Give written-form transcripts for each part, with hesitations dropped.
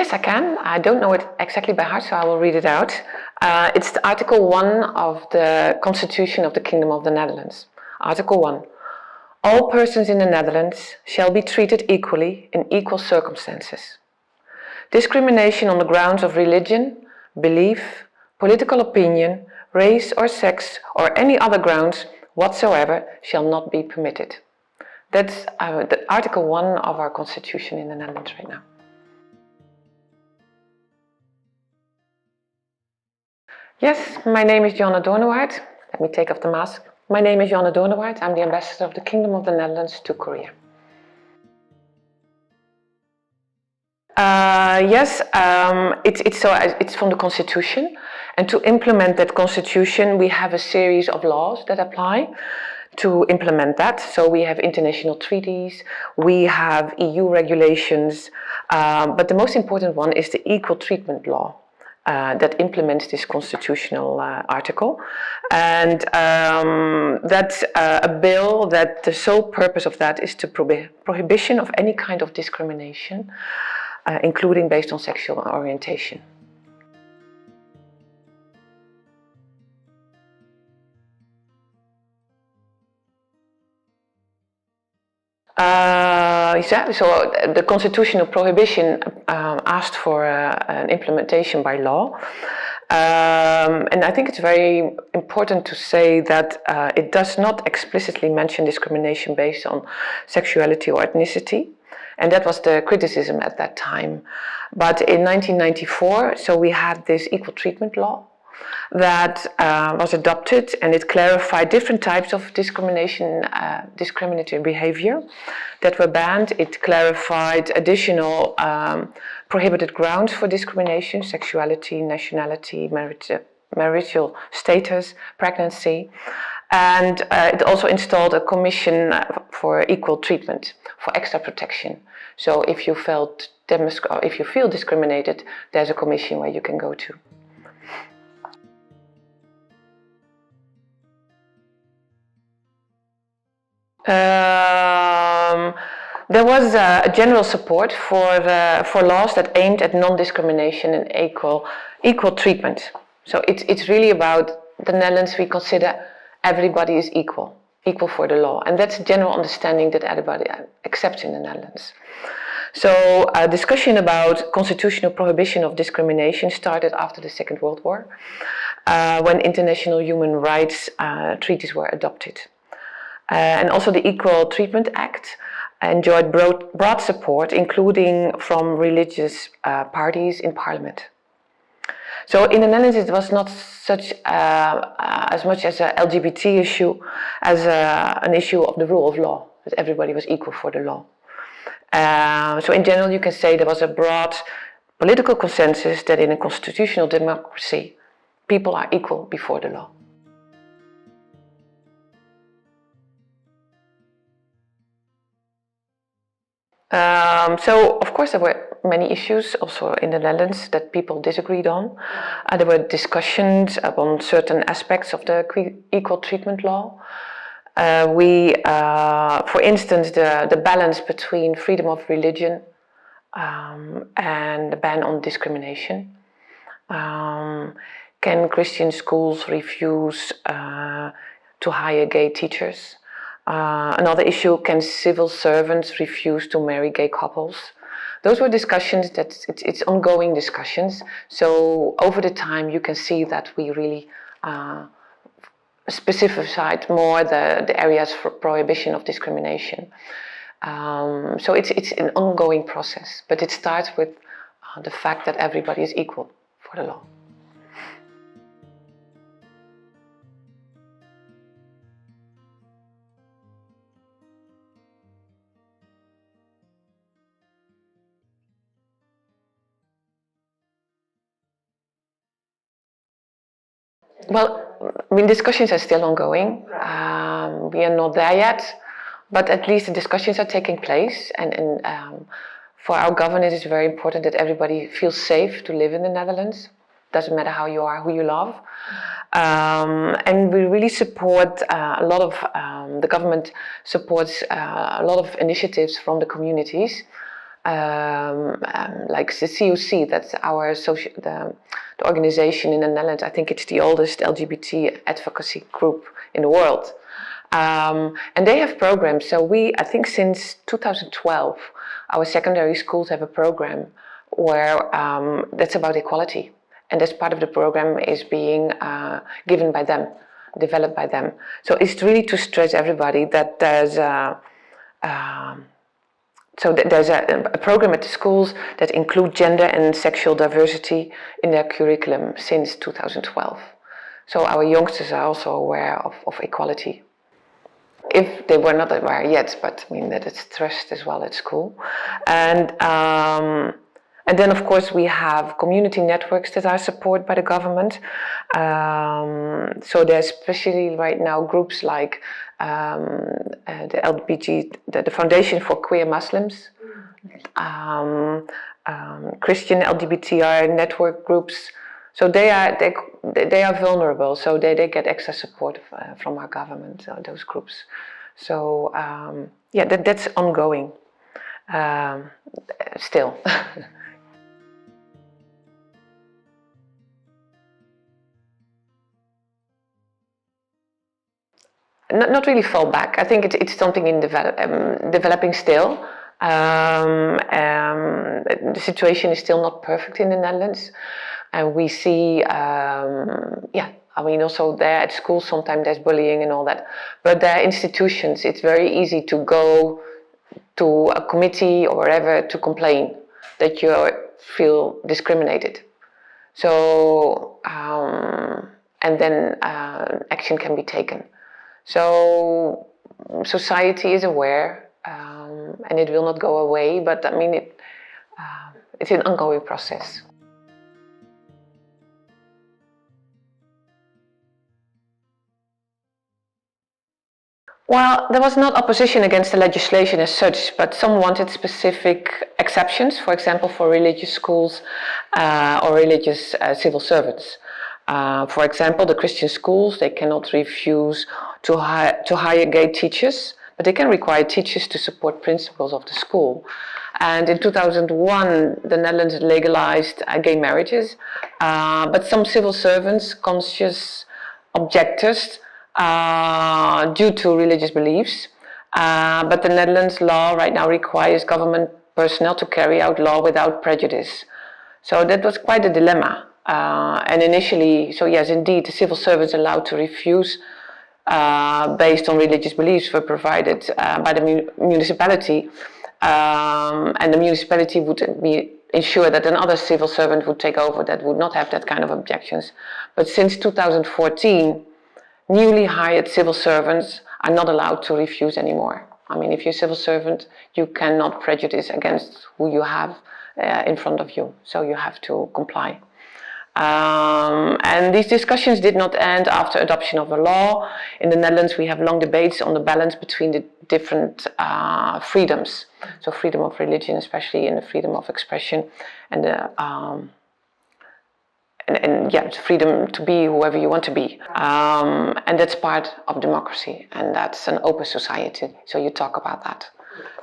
Yes, I can. I don't know it exactly by heart, so I will read it out. It's the Article 1 of the Constitution of the Kingdom of the Netherlands. Article 1. All persons in the Netherlands shall be treated equally in equal circumstances. Discrimination on the grounds of religion, belief, political opinion, race or sex, or any other grounds whatsoever shall not be permitted. That's the Article 1 of our Constitution in the Netherlands right now. Yes, my name is Joanne Doornewaard. Let me take off the mask. My name is Joanne Doornewaard. I'm the ambassador of the Kingdom of the Netherlands to Korea. It's from the Constitution, and to implement that Constitution we have a series of laws that apply to implement that. So we have international treaties, we have EU regulations, but the most important one is the Equal Treatment Law that implements this constitutional article. And that's a bill that the sole purpose of that is to prohibition of any kind of discrimination, including based on sexual orientation. So the constitutional prohibition asked for an implementation by law. And I think it's very important to say that it does not explicitly mention discrimination based on sexuality or ethnicity. And that was the criticism at that time. But in 1994, so we had this equal treatment law that was adopted, and it clarified different types of discriminatory behavior that were banned. It clarified additional prohibited grounds for discrimination: sexuality, nationality, marital status, pregnancy. And it also installed a commission for equal treatment, for extra protection. So if you feel discriminated, there's a commission where you can go to. There was a general support for laws that aimed at non-discrimination and equal treatment. So it's really about the Netherlands. We consider everybody is equal for the law, and that's a general understanding that everybody accepts in the Netherlands. So a discussion about constitutional prohibition of discrimination started after the Second World War, when international human rights treaties were adopted. And also the Equal Treatment Act enjoyed broad support, including from religious parties in Parliament. So in the Netherlands it was not such as much as an LGBT issue as an issue of the rule of law, that everybody was equal for the law. So in general you can say there was a broad political consensus that in a constitutional democracy people are equal before the law. So of course there were many issues also in the Netherlands that people disagreed on. There were discussions on certain aspects of the equal treatment law. For instance, the balance between freedom of religion and the ban on discrimination. Can Christian schools refuse to hire gay teachers? Another issue, can civil servants refuse to marry gay couples? Those were discussions that it's ongoing discussions. So over the time you can see that we really specified more the areas for prohibition of discrimination. So it's an ongoing process, but it starts with the fact that everybody is equal for the law. Well, I mean, discussions are still ongoing. We are not there yet, but at least the discussions are taking place. And for our government, it's very important that everybody feels safe to live in the Netherlands. Doesn't matter how you are, who you love. And we really support a lot of, the government supports a lot of initiatives from the communities. like the COC, that's the organization in the Netherlands. I think it's the oldest LGBT advocacy group in the world. And they have programs. So I think since 2012, our secondary schools have a program where that's about equality. And this part of the program is being given by them, developed by them. So it's really to stress everybody that there's there's a program at the schools that include gender and sexual diversity in their curriculum since 2012. So our youngsters are also aware of equality. If they were not aware yet, but I mean that it's stressed as well at school. And then, of course, we have community networks that are supported by the government. So there's especially right now groups like the LBG, the Foundation for Queer Muslims, Christian LGBTI network groups. So they are vulnerable. So they get extra support from our government. Those groups. So that's ongoing still. Not really fall back. I think it's something in developing still. The situation is still not perfect in the Netherlands, and we see, I mean, also there at school sometimes there's bullying and all that. But there are institutions. It's very easy to go to a committee or wherever to complain that you feel discriminated. So and then action can be taken. So society is aware, and it will not go away. But I mean, it's an ongoing process. Well, there was not opposition against the legislation as such, but some wanted specific exceptions, for example, for religious schools or religious civil servants. For example, the Christian schools, they cannot refuse to hire gay teachers, but they can require teachers to support principles of the school. And in 2001, the Netherlands legalized gay marriages, but some civil servants, conscious objectors, due to religious beliefs. But the Netherlands law right now requires government personnel to carry out law without prejudice. So that was quite a dilemma. And initially, so yes, indeed, the civil servants allowed to refuse based on religious beliefs were provided by the municipality, and the municipality would ensure that another civil servant would take over that would not have that kind of objections. But since 2014, newly hired civil servants are not allowed to refuse anymore. I mean, if you're a civil servant, you cannot prejudice against who you have in front of you, so you have to comply. And these discussions did not end after adoption of the law. In the Netherlands, we have long debates on the balance between the different freedoms. So freedom of religion, especially, and the freedom of expression, and the freedom to be whoever you want to be. And that's part of democracy, and that's an open society. So you talk about that.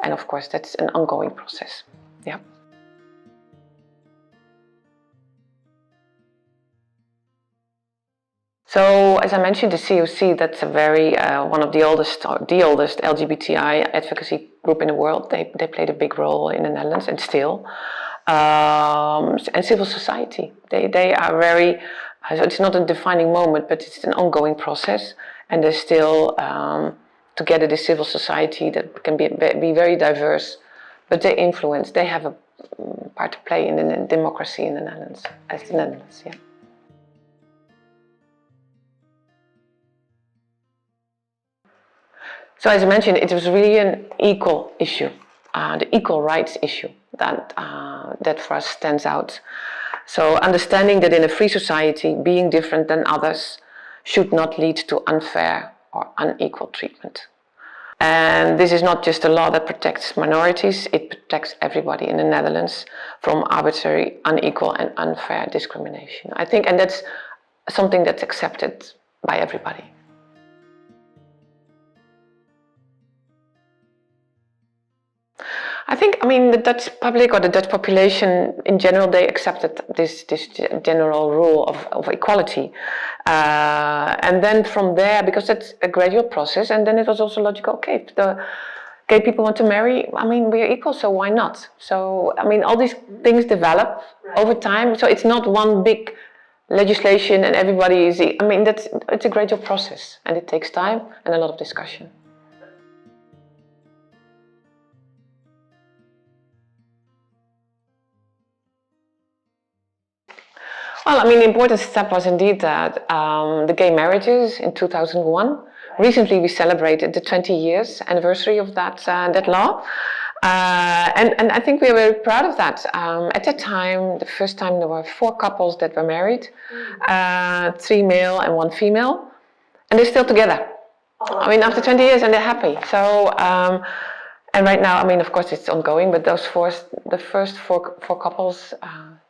And of course, that's an ongoing process. Yeah. So, as I mentioned, the COC, that's a very, one of the oldest LGBTI advocacy group in the world. They played a big role in the Netherlands, and still. And civil society, they are very, so it's not a defining moment, but it's an ongoing process. And there's still, together, the civil society that can be very diverse, but they influence, they have a part to play in the democracy in the Netherlands, as the Netherlands, yeah. So as I mentioned, it was really an equal issue, the equal rights issue that for us stands out. So understanding that in a free society, being different than others should not lead to unfair or unequal treatment. And this is not just a law that protects minorities, it protects everybody in the Netherlands from arbitrary, unequal and unfair discrimination. I think, and that's something that's accepted by everybody. I think, I mean, the Dutch public or the Dutch population in general, they accepted this general rule of equality. And then from there, because that's a gradual process, and then it was also logical, okay, if the gay people want to marry, I mean, we are equal, so why not? So, I mean, all these things develop over time, so it's not one big legislation and everybody is, I mean, it's a gradual process, and it takes time and a lot of discussion. Well, I mean, the important step was indeed that the gay marriages in 2001. Recently, we celebrated the 20 years anniversary of that law. And I think we were very proud of that. At that time, the first time, there were 4 couples that were married, 3 male and 1 female, and they're still together. I mean, after 20 years, and they're happy. So, and right now, I mean, of course, it's ongoing, but the first four couples.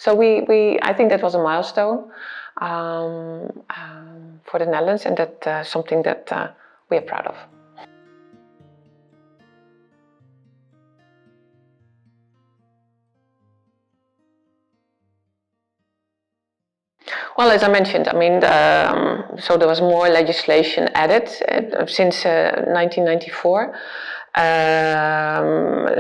So I think that was a milestone for the Netherlands, and that's something that we are proud of. Well, as I mentioned, I mean, so there was more legislation added since 1994.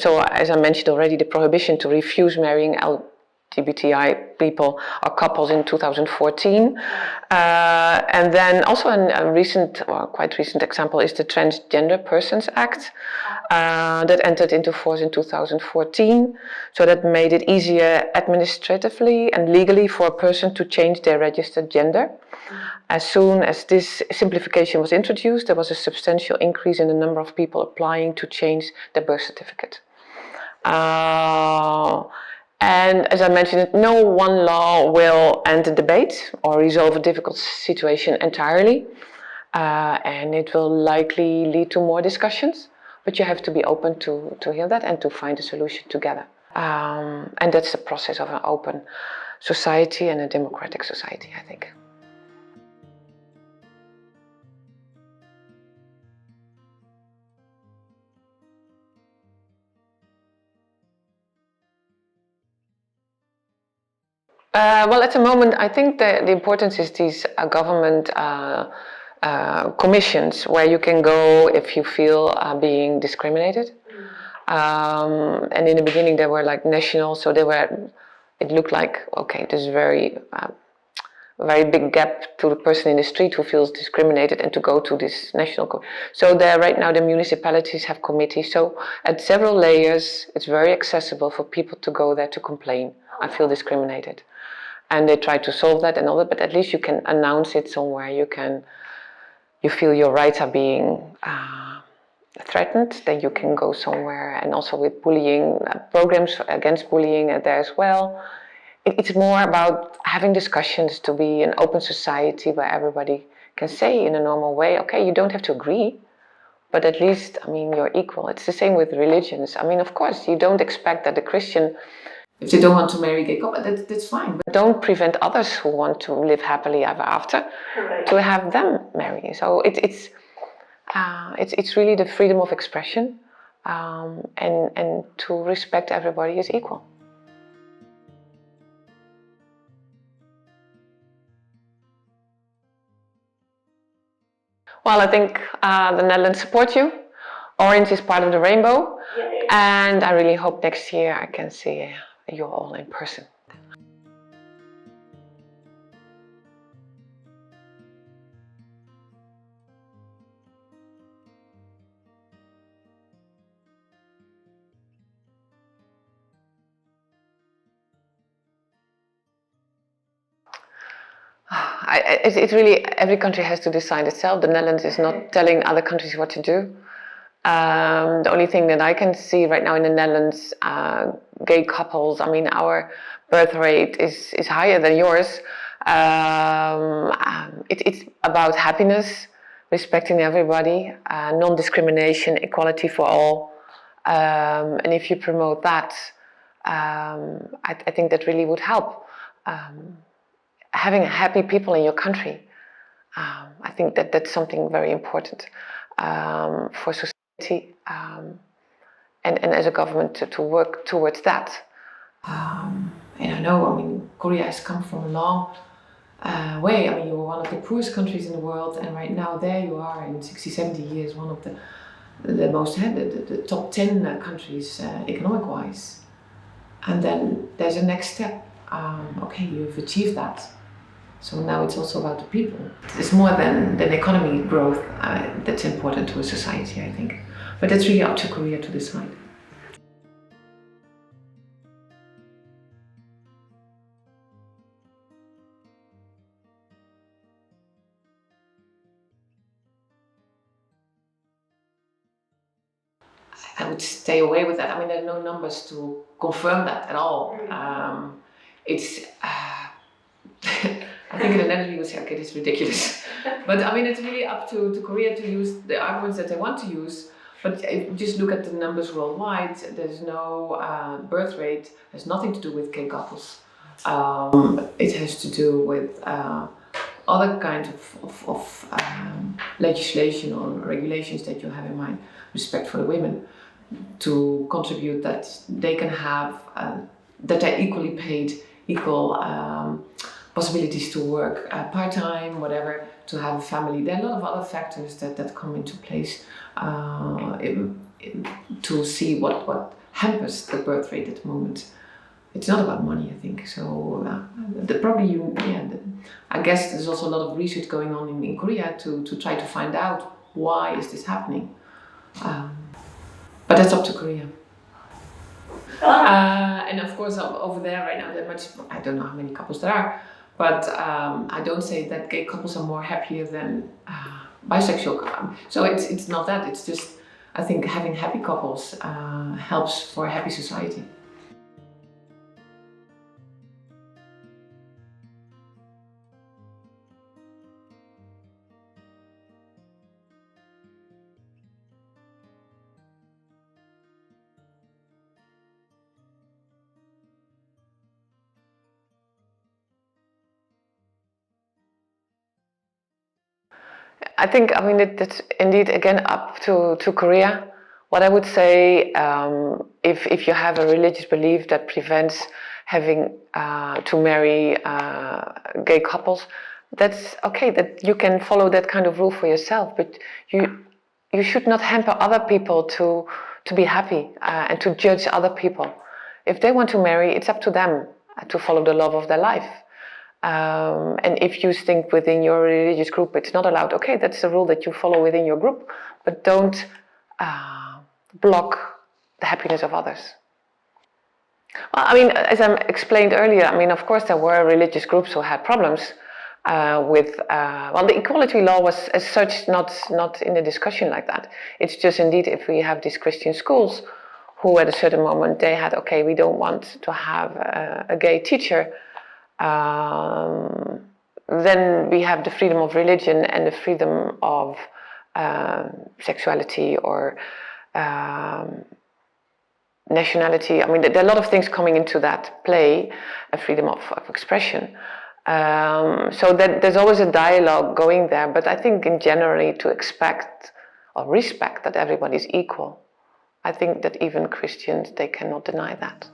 So, as I mentioned already, the prohibition to refuse marrying LGBTI people or couples in 2014. And then also a quite recent example is the Transgender Persons Act that entered into force in 2014. So that made it easier administratively and legally for a person to change their registered gender. As soon as this simplification was introduced, there was a substantial increase in the number of people applying to change their birth certificate. And as I mentioned, no one law will end the debate or resolve a difficult situation entirely. And it will likely lead to more discussions, but you have to be open to hear that and to find a solution together. And that's the process of an open society and a democratic society, I think. Well, at the moment, I think the importance is these government commissions where you can go if you feel being discriminated. And in the beginning, they were like national, so it looked like, okay, there's very big gap to the person in the street who feels discriminated and to go to this national. So right now the municipalities have committees. So at several layers, it's very accessible for people to go there to complain. I feel discriminated. And they try to solve that and all that, but at least you can announce it somewhere. You feel your rights are being threatened, then you can go somewhere. And also with bullying, programs against bullying are there as well. It's more about having discussions to be an open society where everybody can say in a normal way, okay, you don't have to agree, but at least, I mean, you're equal. It's the same with religions. I mean, of course, you don't expect that a Christian, if they don't want to marry gay couple, that's fine. But don't prevent others who want to live happily ever after to have them marry. So it's really the freedom of expression and to respect everybody as equal. Well, I think the Netherlands support you. Orange is part of the rainbow. Yay. And I really hope next year I can see you all in person. It's really, every country has to decide itself. The Netherlands is not telling other countries what to do. The only thing that I can see right now in the Netherlands, gay couples, I mean, our birth rate is higher than yours. It's about happiness, respecting everybody, non-discrimination, equality for all. And if you promote that, I think that really would help. Having happy people in your country, I think that's something very important for society. and as a government to work towards that. And I know, I mean, Korea has come from a long way. I mean, you were one of the poorest countries in the world, and right now there you are in 60, 70 years, one of the most, the top 10 countries economic-wise. And then there's a next step. Okay, you've achieved that. So now it's also about the people. It's more than economy growth that's important to a society, I think. But that's really up to Korea to decide. I would stay away with that. I mean, there are no numbers to confirm that at all. It's, I think in the Netherlands we would say, okay, this is ridiculous. But I mean, it's really up to Korea to use the arguments that they want to use. But if you just look at the numbers worldwide, there's no birth rate, has nothing to do with gay couples. It has to do with other kinds of legislation or regulations that you have in mind. Respect for the women, to contribute that they can have, that they're equally paid, equal possibilities to work part-time, whatever, to have a family. There are a lot of other factors that come into place to see what hampers the birth rate at the moment. It's not about money, I think. So I guess there's also a lot of research going on in Korea to try to find out why is this happening. But that's up to Korea. And of course, over there right now, I don't know how many couples there are, but I don't say that gay couples are more happier than bisexual couples. So it's not that, it's just, I think having happy couples helps for a happy society. I think, I mean, it's indeed again up to Korea. What I would say, if you have a religious belief that prevents having to marry gay couples, that's okay, that you can follow that kind of rule for yourself, but you should not hamper other people to be happy and to judge other people. If they want to marry, it's up to them to follow the love of their life. And if you think within your religious group it's not allowed, okay, that's a rule that you follow within your group, but don't block the happiness of others. Well, I mean, as I explained earlier, I mean, of course there were religious groups who had problems with, well, the equality law was as such not in the discussion like that. It's just indeed if we have these Christian schools who at a certain moment they had, okay, we don't want to have a gay teacher, then we have the freedom of religion and the freedom of sexuality or nationality. I mean, there are a lot of things coming into that play, a freedom of expression. So that there's always a dialogue going there, but I think in generally to expect or respect that everybody's equal. I think that even Christians, they cannot deny that.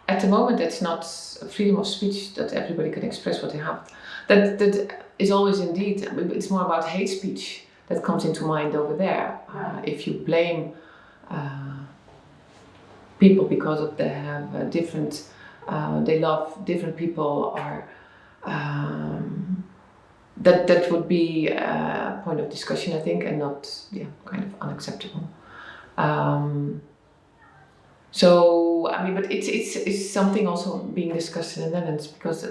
At the moment, it's not freedom of speech that everybody can express what they have. That is always indeed, it's more about hate speech that comes into mind over there. If you blame people because of they have different, they love different people, or that would be a point of discussion, I think, and not, kind of unacceptable. So, I mean, but it's something also being discussed in the Netherlands, because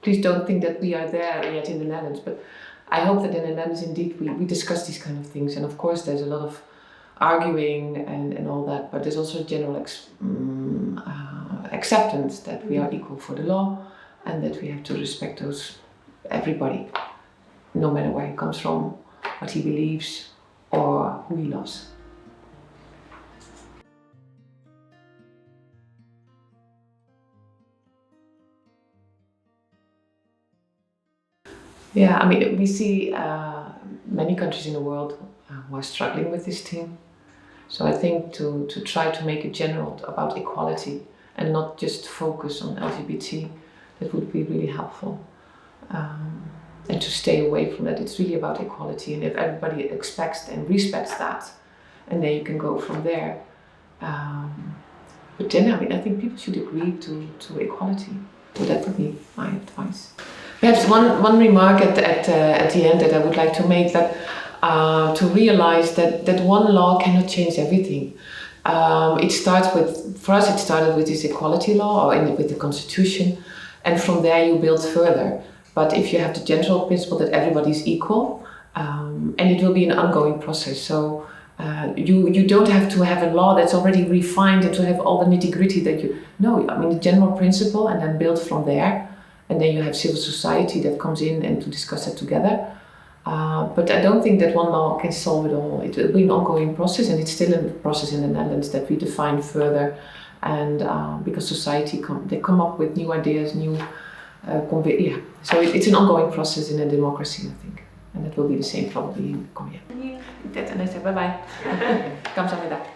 please don't think that we are there yet in the Netherlands, but I hope that in the Netherlands indeed we discuss these kind of things, and of course there's a lot of arguing and all that, but there's also general acceptance that we are equal for the law, and that we have to respect everybody, no matter where he comes from, what he believes, or who he loves. Yeah, I mean, we see many countries in the world who are struggling with this theme. So I think to try to make it general about equality and not just focus on LGBT, that would be really helpful. And to stay away from that, it's really about equality. And if everybody expects and respects that, and then you can go from there. But then, I mean, I think people should agree to equality. So that would be my advice. Perhaps one remark at the end that I would like to make, that to realize that one law cannot change everything. For us it started with this equality law, or with the Constitution, and from there you build further. But if you have the general principle that everybody is equal, and it will be an ongoing process, so you don't have to have a law that's already refined and to have all the nitty-gritty I mean the general principle, and then build from there. And then you have civil society that comes in and to discuss it together. But I don't think that one law can solve it all. It will be an ongoing process, and it's still a process in the Netherlands that we define further. And because society they come up with new ideas, So it's an ongoing process in a democracy, I think. And that will be the same probably in Korea. Bye bye. 감사합니다.